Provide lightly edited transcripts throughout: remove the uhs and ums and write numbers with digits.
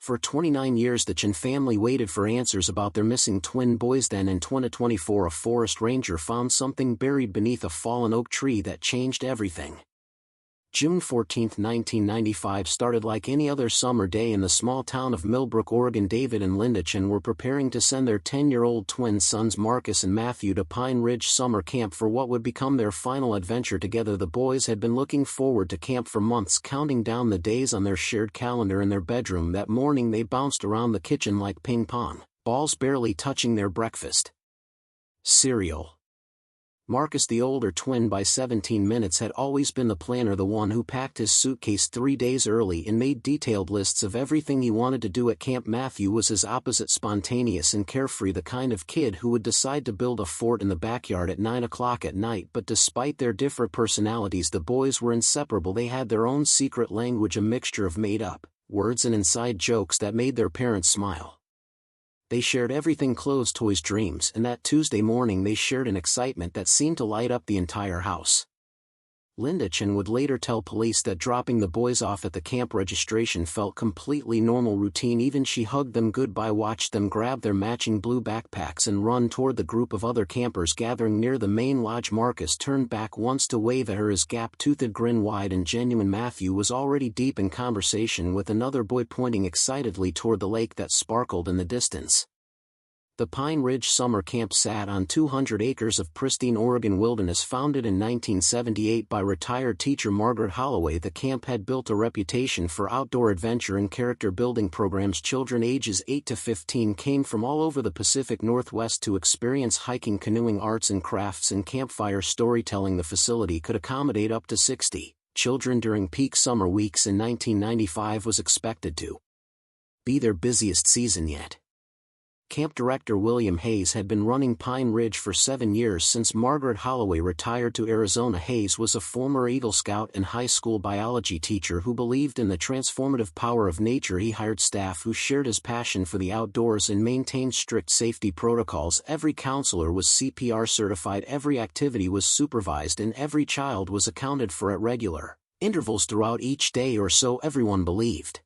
For 29 years the Chen family waited for answers about their missing twin boys. Then in 2024 a forest ranger found something buried beneath a fallen oak tree that changed everything. June 14, 1995 started like any other summer day in the small town of Millbrook, Oregon. David and Linda Chen were preparing to send their 10-year-old twin sons Marcus and Matthew to Pine Ridge Summer Camp for what would become their final adventure together. The boys had been looking forward to camp for months, counting down the days on their shared calendar in their bedroom. That morning they bounced around the kitchen like ping pong, balls barely touching their breakfast cereal. Marcus, the older twin by 17 minutes, had always been the planner, the one who packed his suitcase 3 days early and made detailed lists of everything he wanted to do at camp. Matthew was his opposite, spontaneous and carefree, the kind of kid who would decide to build a fort in the backyard at 9 o'clock at night. But despite their different personalities, the boys were inseparable. They had their own secret language, a mixture of made-up words and inside jokes that made their parents smile. They shared everything: clothes, toys, dreams, and that Tuesday morning they shared an excitement that seemed to light up the entire house. Linda Chen would later tell police that dropping the boys off at the camp registration felt completely normal routine. Even she hugged them goodbye, watched them grab their matching blue backpacks and run toward the group of other campers gathering near the main lodge. Marcus turned back once to wave at her, his gap-toothed grin wide and genuine. Matthew was already deep in conversation with another boy, pointing excitedly toward the lake that sparkled in the distance. The Pine Ridge Summer Camp sat on 200 acres of pristine Oregon wilderness. Founded in 1978 by retired teacher Margaret Holloway, the camp had built a reputation for outdoor adventure and character-building programs. Children ages 8 to 15 came from all over the Pacific Northwest to experience hiking, canoeing, arts and crafts, and campfire storytelling. The facility could accommodate up to 60 children during peak summer weeks, and 1995 was expected to be their busiest season yet. Camp director William Hayes had been running Pine Ridge for 7 years since Margaret Holloway retired to Arizona. Hayes was a former Eagle Scout and high school biology teacher who believed in the transformative power of nature. He hired staff who shared his passion for the outdoors and maintained strict safety protocols. Every counselor was CPR certified, every activity was supervised, and every child was accounted for at regular intervals throughout each day, or so everyone believed.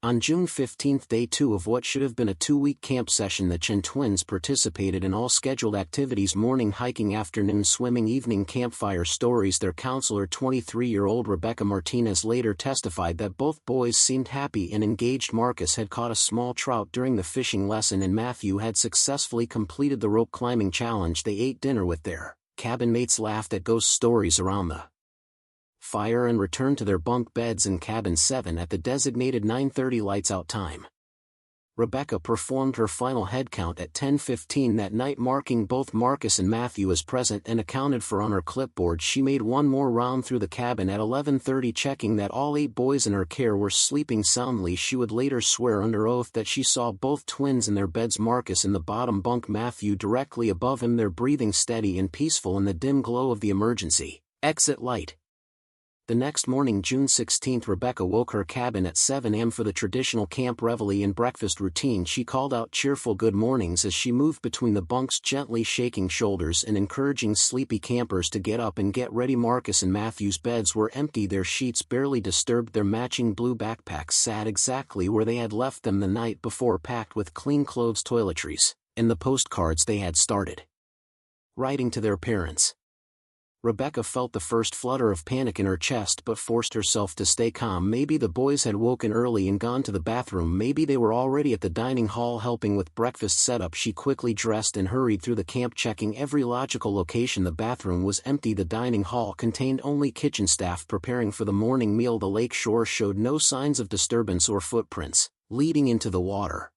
On June 15, day 2 of what should have been a 2-week camp session, the Chen twins participated in all scheduled activities: morning hiking, afternoon swimming, evening campfire stories. Their counselor, 23-year-old Rebecca Martinez, later testified that both boys seemed happy and engaged. Marcus had caught a small trout during the fishing lesson, and Matthew had successfully completed the rope climbing challenge. They ate dinner with their cabin mates, laughed at ghost stories around the fire, and returned to their bunk beds in cabin 7 at the designated 9:30 lights out time. Rebecca performed her final head count at 10:15 that night, marking both Marcus and Matthew as present and accounted for on her clipboard. She made one more round through the cabin at 11:30, checking that all 8 boys in her care were sleeping soundly. She would later swear under oath that she saw both twins in their beds, Marcus in the bottom bunk, Matthew directly above him, their breathing steady and peaceful in the dim glow of the emergency exit light. The next morning, June 16, Rebecca woke her cabin at 7 a.m. for the traditional camp reveille and breakfast routine. She called out cheerful good mornings as she moved between the bunks, gently shaking shoulders and encouraging sleepy campers to get up and get ready. Marcus and Matthew's beds were empty, their sheets barely disturbed. Their matching blue backpacks sat exactly where they had left them the night before, packed with clean clothes, toiletries, and the postcards they had started writing to their parents. Rebecca felt the first flutter of panic in her chest but forced herself to stay calm. Maybe the boys had woken early and gone to the bathroom. Maybe they were already at the dining hall helping with breakfast setup. She quickly dressed and hurried through the camp, checking every logical location. The bathroom was empty. The dining hall contained only kitchen staff preparing for the morning meal. The lake shore showed no signs of disturbance or footprints leading into the water.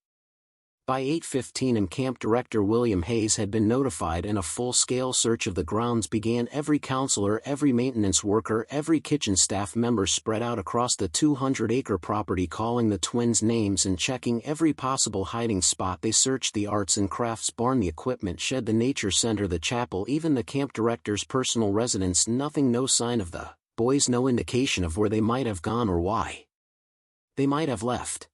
By 8:15 am, camp director William Hayes had been notified and a full-scale search of the grounds began. Every counselor, every maintenance worker, every kitchen staff member spread out across the 200-acre property, calling the twins' names and checking every possible hiding spot. They searched the arts and crafts barn, the equipment shed, the nature center, the chapel, even the camp director's personal residence. Nothing, no sign of the boys, no indication of where they might have gone or why they might have left.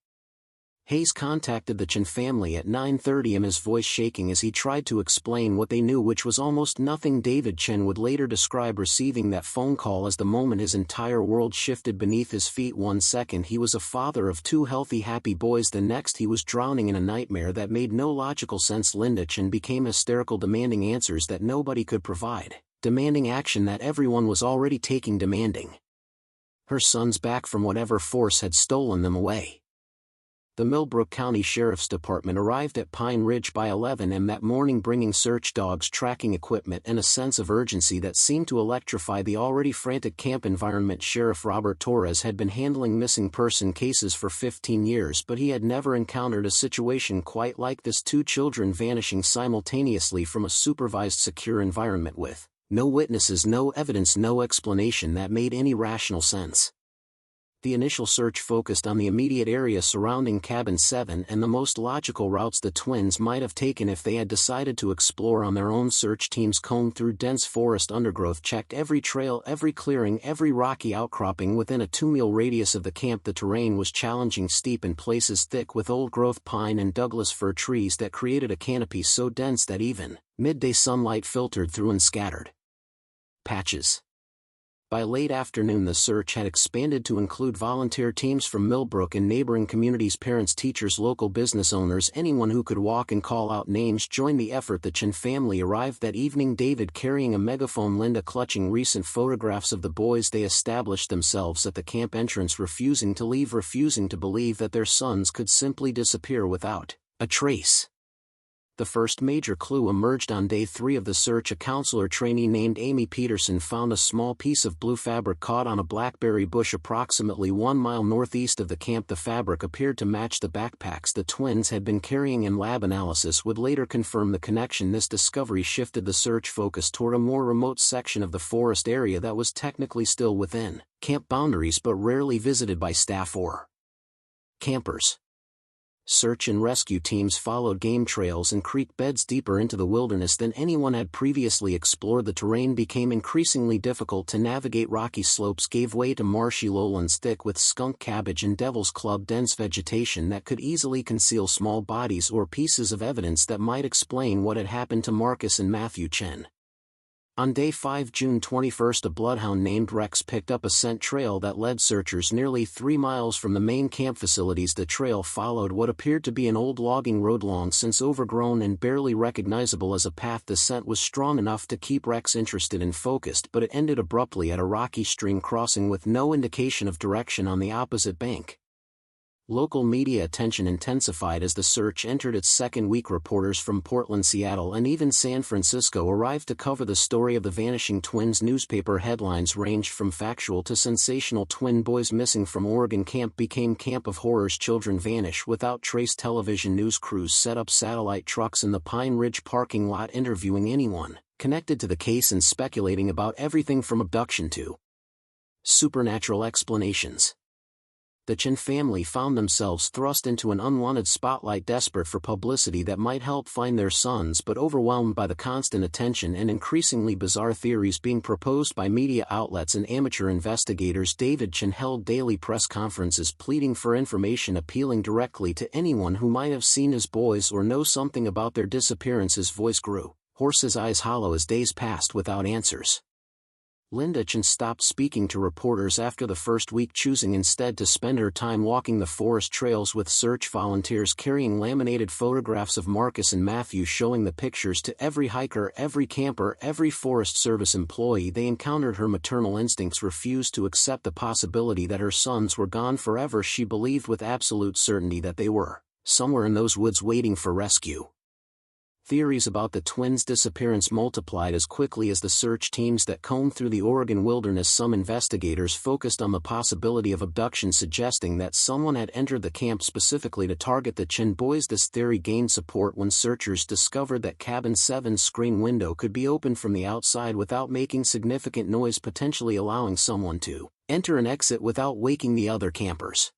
Hayes contacted the Chen family at 9:30 a.m., his voice shaking as he tried to explain what they knew, which was almost nothing. David Chen would later describe receiving that phone call as the moment his entire world shifted beneath his feet. One second he was a father of 2 healthy, happy boys, the next he was drowning in a nightmare that made no logical sense. Linda Chen became hysterical, demanding answers that nobody could provide, demanding action that everyone was already taking, demanding her sons back from whatever force had stolen them away. The Millbrook County Sheriff's Department arrived at Pine Ridge by 11 a.m. that morning, bringing search dogs, tracking equipment, and a sense of urgency that seemed to electrify the already frantic camp environment. Sheriff Robert Torres had been handling missing person cases for 15 years, but he had never encountered a situation quite like this: 2 children vanishing simultaneously from a supervised, secure environment with no witnesses, no evidence, no explanation that made any rational sense. The initial search focused on the immediate area surrounding Cabin 7 and the most logical routes the twins might have taken if they had decided to explore on their own. Search teams combed through dense forest undergrowth, checked every trail, every clearing, every rocky outcropping within a 2-mile radius of the camp. The terrain was challenging, steep, in places thick with old-growth pine and Douglas fir trees that created a canopy so dense that even midday sunlight filtered through in scattered patches. By late afternoon, the search had expanded to include volunteer teams from Millbrook and neighboring communities. Parents, teachers, local business owners, anyone who could walk and call out names joined the effort. The Chen family arrived that evening, David carrying a megaphone, Linda clutching recent photographs of the boys. They established themselves at the camp entrance, refusing to leave, refusing to believe that their sons could simply disappear without a trace. The first major clue emerged on day 3 of the search. A counselor trainee named Amy Peterson found a small piece of blue fabric caught on a blackberry bush approximately 1 mile northeast of the camp. The fabric appeared to match the backpacks the twins had been carrying, and lab analysis would later confirm the connection. This discovery shifted the search focus toward a more remote section of the forest area that was technically still within camp boundaries but rarely visited by staff or campers. Search and rescue teams followed game trails and creek beds deeper into the wilderness than anyone had previously explored. The terrain became increasingly difficult to navigate. Rocky slopes gave way to marshy lowlands thick with skunk, cabbage, and devil's club, dense vegetation that could easily conceal small bodies or pieces of evidence that might explain what had happened to Marcus and Matthew Chen. On day 5, June 21, a bloodhound named Rex picked up a scent trail that led searchers nearly 3 miles from the main camp facilities. The trail followed what appeared to be an old logging road, long since overgrown and barely recognizable as a path. The scent was strong enough to keep Rex interested and focused, but it ended abruptly at a rocky stream crossing with no indication of direction on the opposite bank. Local media attention intensified as the search entered its second week. Reporters from Portland, Seattle, and even San Francisco arrived to cover the story of the vanishing twins. Newspaper headlines ranged from factual to sensational. Twin boys missing from Oregon camp became camp of horrors. Children vanish without trace. Television news crews set up satellite trucks in the Pine Ridge parking lot, interviewing anyone connected to the case and speculating about everything from abduction to supernatural explanations. The Chen family found themselves thrust into an unwanted spotlight, desperate for publicity that might help find their sons, but overwhelmed by the constant attention and increasingly bizarre theories being proposed by media outlets and amateur investigators. David Chen held daily press conferences pleading for information, appealing directly to anyone who might have seen his boys or know something about their disappearance. His voice grew hoarse, his eyes hollow as days passed without answers. Linda Chen stopped speaking to reporters after the first week, choosing instead to spend her time walking the forest trails with search volunteers, carrying laminated photographs of Marcus and Matthew, showing the pictures to every hiker, every camper, every Forest Service employee they encountered. Her maternal instincts refused to accept the possibility that her sons were gone forever. She believed with absolute certainty that they were somewhere in those woods waiting for rescue. Theories about the twins' disappearance multiplied as quickly as the search teams that combed through the Oregon wilderness. Some investigators focused on the possibility of abduction, suggesting that someone had entered the camp specifically to target the Chen boys. This theory gained support when searchers discovered that Cabin 7's screen window could be opened from the outside without making significant noise, potentially allowing someone to enter and exit without waking the other campers.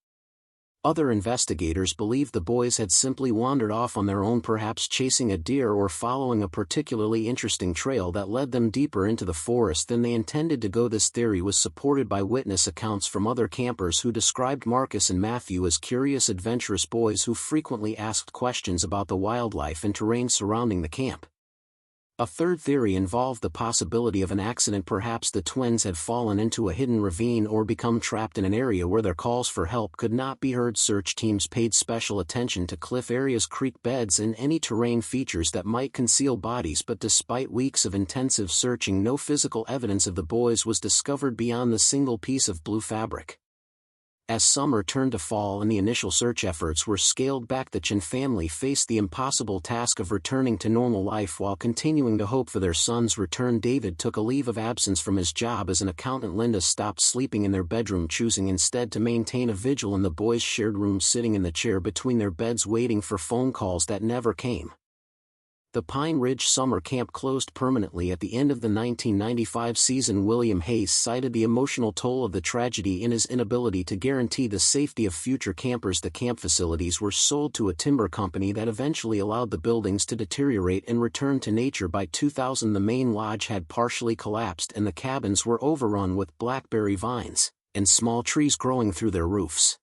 Other investigators believe the boys had simply wandered off on their own, perhaps chasing a deer or following a particularly interesting trail that led them deeper into the forest than they intended to go. This theory was supported by witness accounts from other campers who described Marcus and Matthew as curious, adventurous boys who frequently asked questions about the wildlife and terrain surrounding the camp. A third theory involved the possibility of an accident. Perhaps the twins had fallen into a hidden ravine or become trapped in an area where their calls for help could not be heard. Search teams paid special attention to cliff areas, creek beds, and any terrain features that might conceal bodies, but despite weeks of intensive searching, no physical evidence of the boys was discovered beyond the single piece of blue fabric. As summer turned to fall and the initial search efforts were scaled back, the Chen family faced the impossible task of returning to normal life while continuing to hope for their son's return. David took a leave of absence from his job as an accountant. Linda stopped sleeping in their bedroom, choosing instead to maintain a vigil in the boys' shared room, sitting in the chair between their beds waiting for phone calls that never came. The Pine Ridge summer camp closed permanently at the end of the 1995 season. William Hayes cited the emotional toll of the tragedy in his inability to guarantee the safety of future campers. The camp facilities were sold to a timber company that eventually allowed the buildings to deteriorate and return to nature. By 2000, the main lodge had partially collapsed and the cabins were overrun with blackberry vines and small trees growing through their roofs.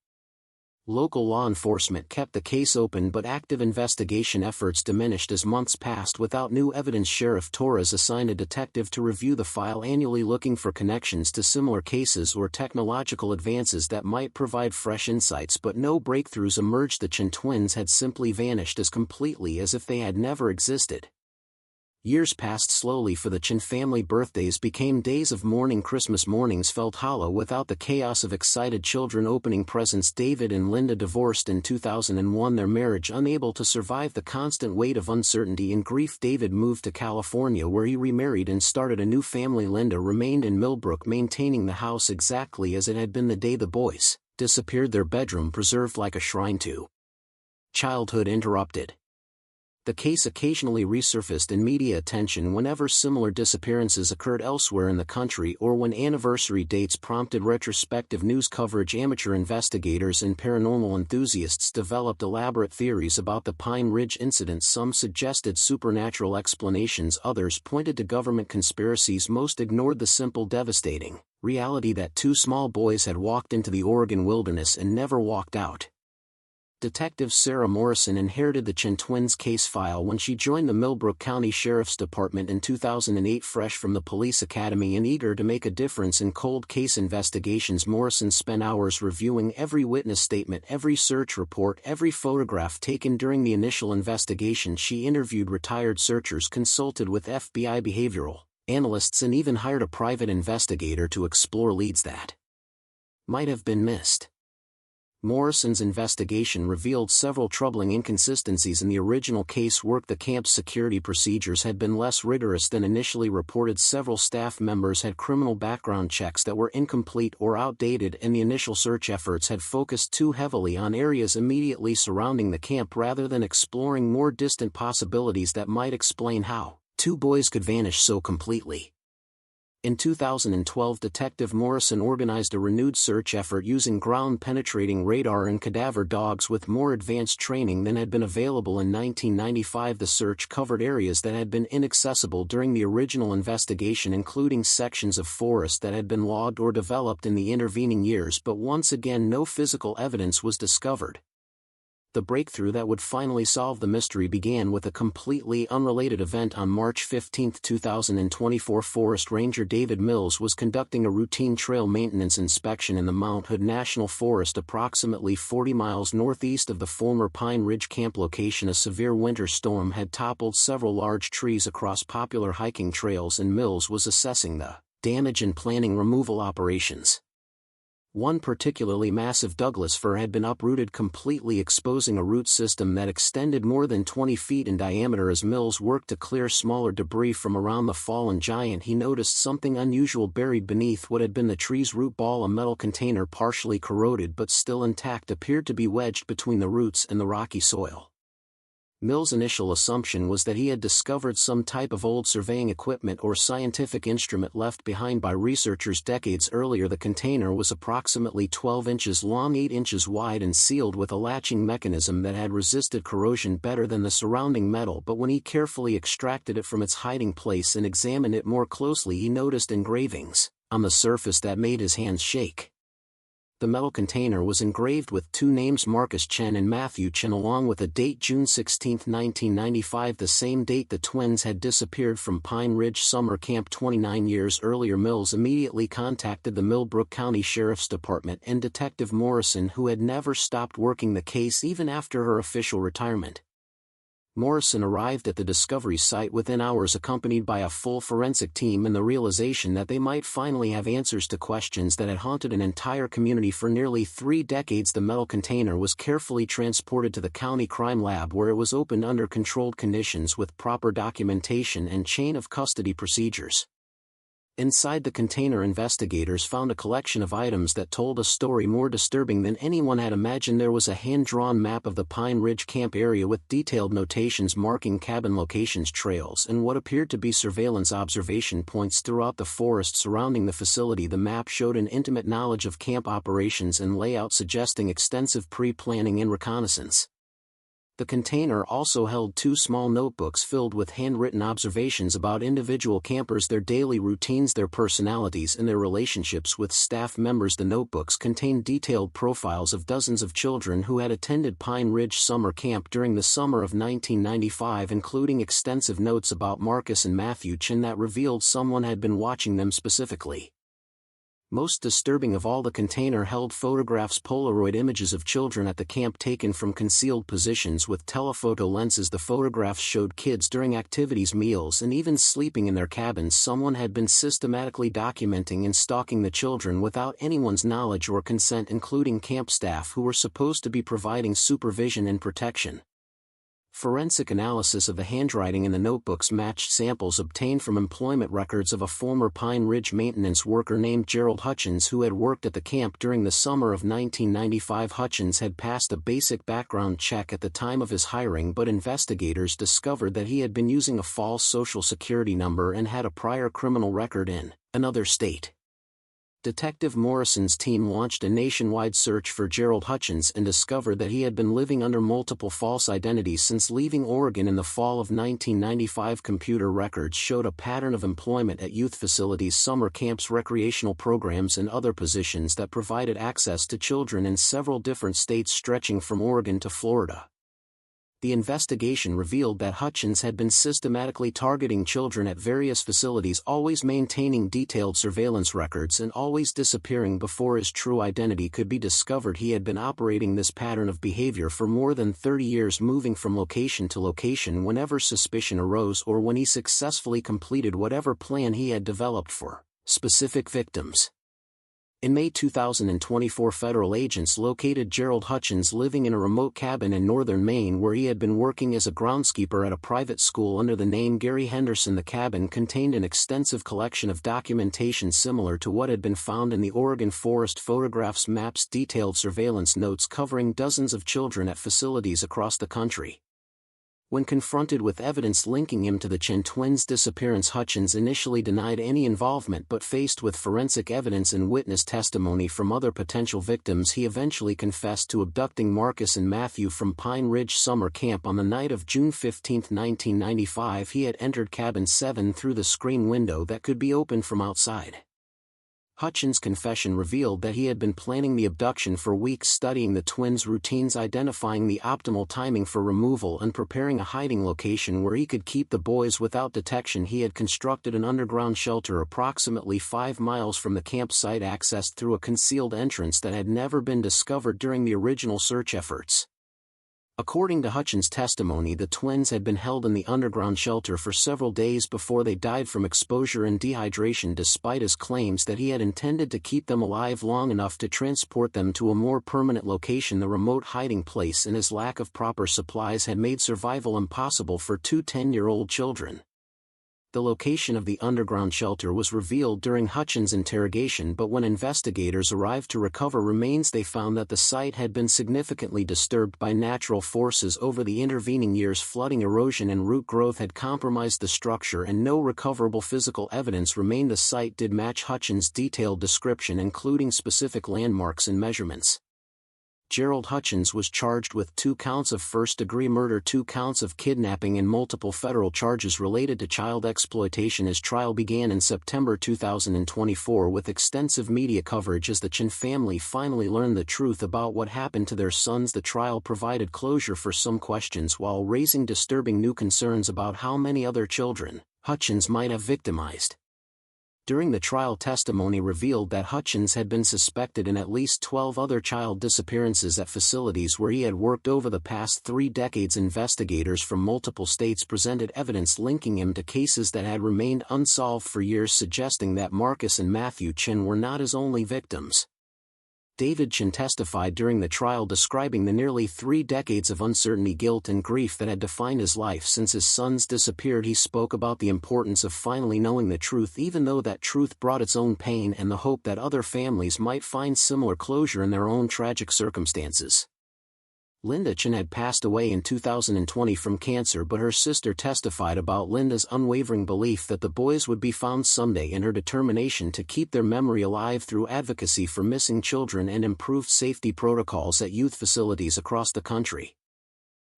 Local law enforcement kept the case open, but active investigation efforts diminished as months passed without new evidence. Sheriff Torres assigned a detective to review the file annually, looking for connections to similar cases or technological advances that might provide fresh insights, but no breakthroughs emerged. The Chen twins had simply vanished as completely as if they had never existed. Years passed slowly for the Chen family. Birthdays became days of mourning. Christmas mornings felt hollow without the chaos of excited children opening presents. David and Linda divorced in 2001, their marriage unable to survive the constant weight of uncertainty and grief. David moved to California, where he remarried and started a new family. Linda remained in Millbrook, maintaining the house exactly as it had been the day the boys disappeared, their bedroom preserved like a shrine to childhood. Interrupted. The case occasionally resurfaced in media attention whenever similar disappearances occurred elsewhere in the country or when anniversary dates prompted retrospective news coverage. Amateur investigators and paranormal enthusiasts developed elaborate theories about the Pine Ridge incident. Some suggested supernatural explanations, others pointed to government conspiracies. Most ignored the simple, devastating reality that two small boys had walked into the Oregon wilderness and never walked out. Detective Sarah Morrison inherited the Chen twins' case file when she joined the Millbrook County Sheriff's Department in 2008. Fresh from the police academy and eager to make a difference in cold case investigations, Morrison spent hours reviewing every witness statement, every search report, every photograph taken during the initial investigation. She interviewed retired searchers, consulted with FBI behavioral analysts, and even hired a private investigator to explore leads that might have been missed. Morrison's investigation revealed several troubling inconsistencies in the original casework. The camp's security procedures had been less rigorous than initially reported. Several staff members had criminal background checks that were incomplete or outdated, and the initial search efforts had focused too heavily on areas immediately surrounding the camp rather than exploring more distant possibilities that might explain how two boys could vanish so completely. In 2012, Detective Morrison organized a renewed search effort using ground-penetrating radar and cadaver dogs with more advanced training than had been available in 1995. The search covered areas that had been inaccessible during the original investigation, including sections of forest that had been logged or developed in the intervening years, but once again no physical evidence was discovered. The breakthrough that would finally solve the mystery began with a completely unrelated event. On March 15, 2024, Forest Ranger David Mills was conducting a routine trail maintenance inspection in the Mount Hood National Forest, approximately 40 miles northeast of the former Pine Ridge camp location. A severe winter storm had toppled several large trees across popular hiking trails, and Mills was assessing the damage and planning removal operations. One particularly massive Douglas fir had been uprooted completely, exposing a root system that extended more than 20 feet in diameter. As Mills worked to clear smaller debris from around the fallen giant, he noticed something unusual buried beneath what had been the tree's root ball. A metal container, partially corroded but still intact, appeared to be wedged between the roots and the rocky soil. Mills' initial assumption was that he had discovered some type of old surveying equipment or scientific instrument left behind by researchers decades earlier. The container was approximately 12 inches long, 8 inches wide, and sealed with a latching mechanism that had resisted corrosion better than the surrounding metal. But when he carefully extracted it from its hiding place and examined it more closely, he noticed engravings on the surface that made his hands shake. The metal container was engraved with two names, Marcus Chen and Matthew Chen, along with a date, June 16, 1995, the same date the twins had disappeared from Pine Ridge Summer Camp 29 years earlier. Mills immediately contacted the Millbrook County Sheriff's Department and Detective Morrison, who had never stopped working the case even after her official retirement. Morrison arrived at the discovery site within hours, accompanied by a full forensic team, and the realization that they might finally have answers to questions that had haunted an entire community for nearly 3 decades. The metal container was carefully transported to the county crime lab, where it was opened under controlled conditions with proper documentation and chain of custody procedures. Inside the container, investigators found a collection of items that told a story more disturbing than anyone had imagined. There was a hand-drawn map of the Pine Ridge camp area with detailed notations marking cabin locations, trails, and what appeared to be surveillance observation points throughout the forest surrounding the facility. The map showed an intimate knowledge of camp operations and layout, suggesting extensive pre-planning and reconnaissance. The container also held 2 small notebooks filled with handwritten observations about individual campers, their daily routines, their personalities, and their relationships with staff members. The notebooks contained detailed profiles of dozens of children who had attended Pine Ridge Summer Camp during the summer of 1995, including extensive notes about Marcus and Matthew Chen that revealed someone had been watching them specifically. Most disturbing of all, the container held photographs, Polaroid images of children at the camp taken from concealed positions with telephoto lenses. The photographs showed kids during activities, meals, and even sleeping in their cabins. Someone had been systematically documenting and stalking the children without anyone's knowledge or consent, including camp staff who were supposed to be providing supervision and protection. Forensic analysis of the handwriting in the notebooks matched samples obtained from employment records of a former Pine Ridge maintenance worker named Gerald Hutchins, who had worked at the camp during the summer of 1995. Hutchins had passed a basic background check at the time of his hiring, but investigators discovered that he had been using a false social security number and had a prior criminal record in another state. Detective Morrison's team launched a nationwide search for Gerald Hutchins and discovered that he had been living under multiple false identities since leaving Oregon in the fall of 1995. Computer records showed a pattern of employment at youth facilities, summer camps, recreational programs, and other positions that provided access to children in several different states stretching from Oregon to Florida. The investigation revealed that Hutchins had been systematically targeting children at various facilities, always maintaining detailed surveillance records and always disappearing before his true identity could be discovered. He had been operating this pattern of behavior for more than 30 years, moving from location to location whenever suspicion arose or when he successfully completed whatever plan he had developed for specific victims. In May 2024, federal agents located Gerald Hutchins living in a remote cabin in northern Maine, where he had been working as a groundskeeper at a private school under the name Gary Henderson. The cabin contained an extensive collection of documentation similar to what had been found in the Oregon forest: photographs, maps, detailed surveillance notes covering dozens of children at facilities across the country. When confronted with evidence linking him to the Chen twins' disappearance, Hutchins initially denied any involvement, but faced with forensic evidence and witness testimony from other potential victims, he eventually confessed to abducting Marcus and Matthew from Pine Ridge Summer Camp. On the night of June 15, 1995, he had entered cabin 7 through the screen window that could be opened from outside. Hutchins' confession revealed that he had been planning the abduction for weeks, studying the twins' routines, identifying the optimal timing for removal, and preparing a hiding location where he could keep the boys without detection. He had constructed an underground shelter approximately 5 miles from the campsite, accessed through a concealed entrance that had never been discovered during the original search efforts. According to Hutchins' testimony, the twins had been held in the underground shelter for several days before they died from exposure and dehydration, despite his claims that he had intended to keep them alive long enough to transport them to a more permanent location. The remote hiding place and his lack of proper supplies had made survival impossible for 2 10-year-old children. The location of the underground shelter was revealed during Hutchins' interrogation, but when investigators arrived to recover remains, they found that the site had been significantly disturbed by natural forces over the intervening years. Flooding, erosion and root growth had compromised the structure, and no recoverable physical evidence remained. The site did match Hutchins' detailed description, including specific landmarks and measurements. Gerald Hutchins was charged with 2 counts of first-degree murder, 2 counts of kidnapping, and multiple federal charges related to child exploitation. His trial began in September 2024 with extensive media coverage as the Chen family finally learned the truth about what happened to their sons. The trial provided closure for some questions while raising disturbing new concerns about how many other children Hutchins might have victimized. During the trial, testimony revealed that Hutchins had been suspected in at least 12 other child disappearances at facilities where he had worked over the past 3 decades. Investigators from multiple states presented evidence linking him to cases that had remained unsolved for years, suggesting that Marcus and Matthew Chen were not his only victims. David Chen testified during the trial, describing the nearly 3 decades of uncertainty, guilt and grief that had defined his life since his sons disappeared. He spoke about the importance of finally knowing the truth, even though that truth brought its own pain, and the hope that other families might find similar closure in their own tragic circumstances. Linda Chen had passed away in 2020 from cancer, but her sister testified about Linda's unwavering belief that the boys would be found someday, and her determination to keep their memory alive through advocacy for missing children and improved safety protocols at youth facilities across the country.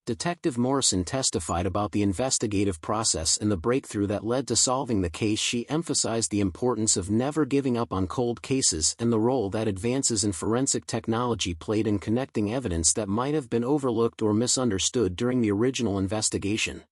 Detective Morrison testified about the investigative process and the breakthrough that led to solving the case. She emphasized the importance of never giving up on cold cases and the role that advances in forensic technology played in connecting evidence that might have been overlooked or misunderstood during the original investigation.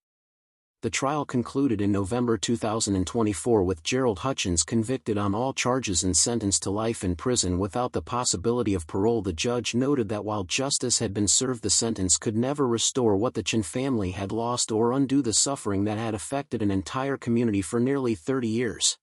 The trial concluded in November 2024 with Gerald Hutchins convicted on all charges and sentenced to life in prison without the possibility of parole. The judge noted that while justice had been served, the sentence could never restore what the Chen family had lost or undo the suffering that had affected an entire community for nearly 30 years.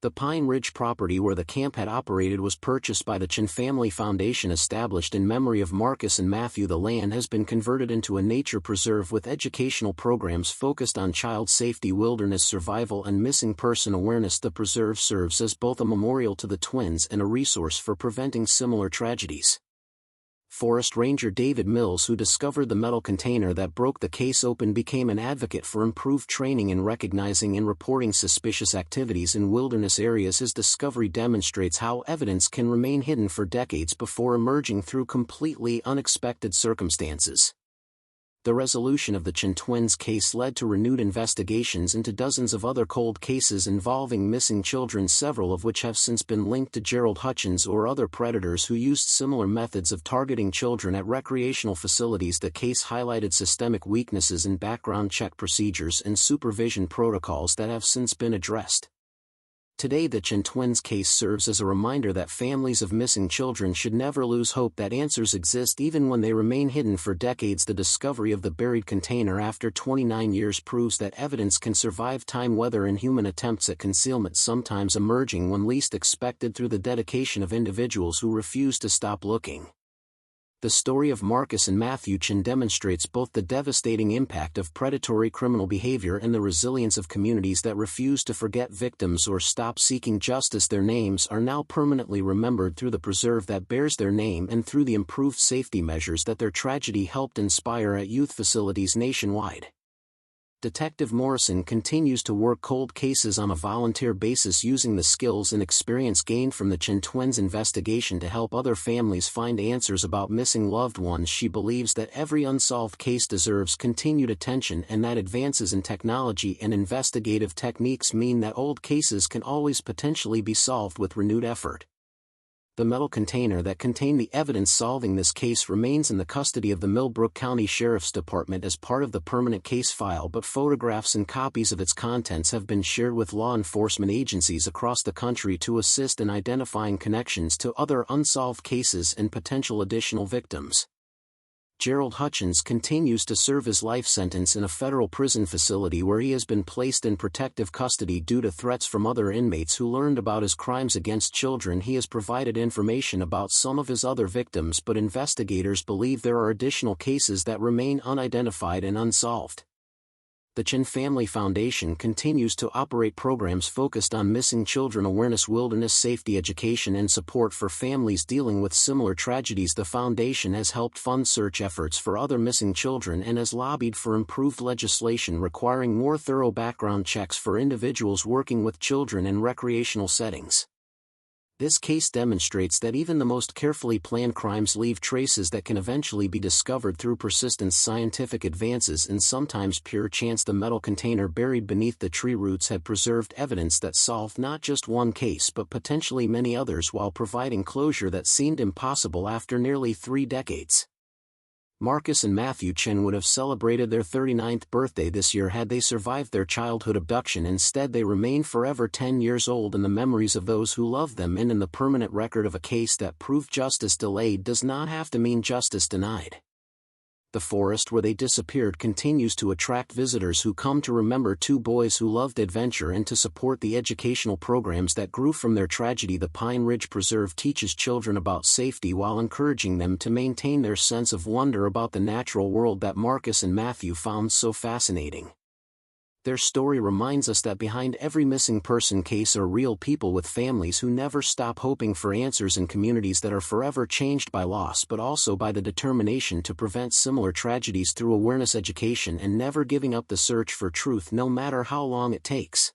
The Pine Ridge property where the camp had operated was purchased by the Chen Family Foundation, established in memory of Marcus and Matthew. The land has been converted into a nature preserve with educational programs focused on child safety, wilderness survival, and missing person awareness. The preserve serves as both a memorial to the twins and a resource for preventing similar tragedies. Forest Ranger David Mills, who discovered the metal container that broke the case open, became an advocate for improved training in recognizing and reporting suspicious activities in wilderness areas. His discovery demonstrates how evidence can remain hidden for decades before emerging through completely unexpected circumstances. The resolution of the Chen twins case led to renewed investigations into dozens of other cold cases involving missing children, several of which have since been linked to Gerald Hutchins or other predators who used similar methods of targeting children at recreational facilities. The case highlighted systemic weaknesses in background check procedures and supervision protocols that have since been addressed. Today, the Chen twins case serves as a reminder that families of missing children should never lose hope that answers exist even when they remain hidden for decades. The discovery of the buried container after 29 years proves that evidence can survive time, whether in human attempts at concealment, sometimes emerging when least expected through the dedication of individuals who refuse to stop looking. The story of Marcus and Matthew Chen demonstrates both the devastating impact of predatory criminal behavior and the resilience of communities that refuse to forget victims or stop seeking justice. Their names are now permanently remembered through the preserve that bears their name and through the improved safety measures that their tragedy helped inspire at youth facilities nationwide. Detective Morrison continues to work cold cases on a volunteer basis, using the skills and experience gained from the Chen twins investigation to help other families find answers about missing loved ones. She believes that every unsolved case deserves continued attention, and that advances in technology and investigative techniques mean that old cases can always potentially be solved with renewed effort. The metal container that contained the evidence solving this case remains in the custody of the Millbrook County Sheriff's Department as part of the permanent case file, but photographs and copies of its contents have been shared with law enforcement agencies across the country to assist in identifying connections to other unsolved cases and potential additional victims. Gerald Hutchins continues to serve his life sentence in a federal prison facility where he has been placed in protective custody due to threats from other inmates who learned about his crimes against children. He has provided information about some of his other victims, but investigators believe there are additional cases that remain unidentified and unsolved. The Chen Family Foundation continues to operate programs focused on missing children awareness, wilderness safety education, and support for families dealing with similar tragedies. The foundation has helped fund search efforts for other missing children and has lobbied for improved legislation requiring more thorough background checks for individuals working with children in recreational settings. This case demonstrates that even the most carefully planned crimes leave traces that can eventually be discovered through persistent scientific advances and sometimes pure chance. The metal container buried beneath the tree roots had preserved evidence that solved not just one case but potentially many others, while providing closure that seemed impossible after nearly 3 decades. Marcus and Matthew Chen would have celebrated their 39th birthday this year had they survived their childhood abduction. Instead, they remain forever 10 years old in the memories of those who loved them and in the permanent record of a case that proved justice delayed does not have to mean justice denied. The forest where they disappeared continues to attract visitors who come to remember 2 boys who loved adventure and to support the educational programs that grew from their tragedy. The Pine Ridge Preserve teaches children about safety while encouraging them to maintain their sense of wonder about the natural world that Marcus and Matthew found so fascinating. Their story reminds us that behind every missing person case are real people with families who never stop hoping for answers and communities that are forever changed by loss but also by the determination to prevent similar tragedies through awareness, education, and never giving up the search for truth no matter how long it takes.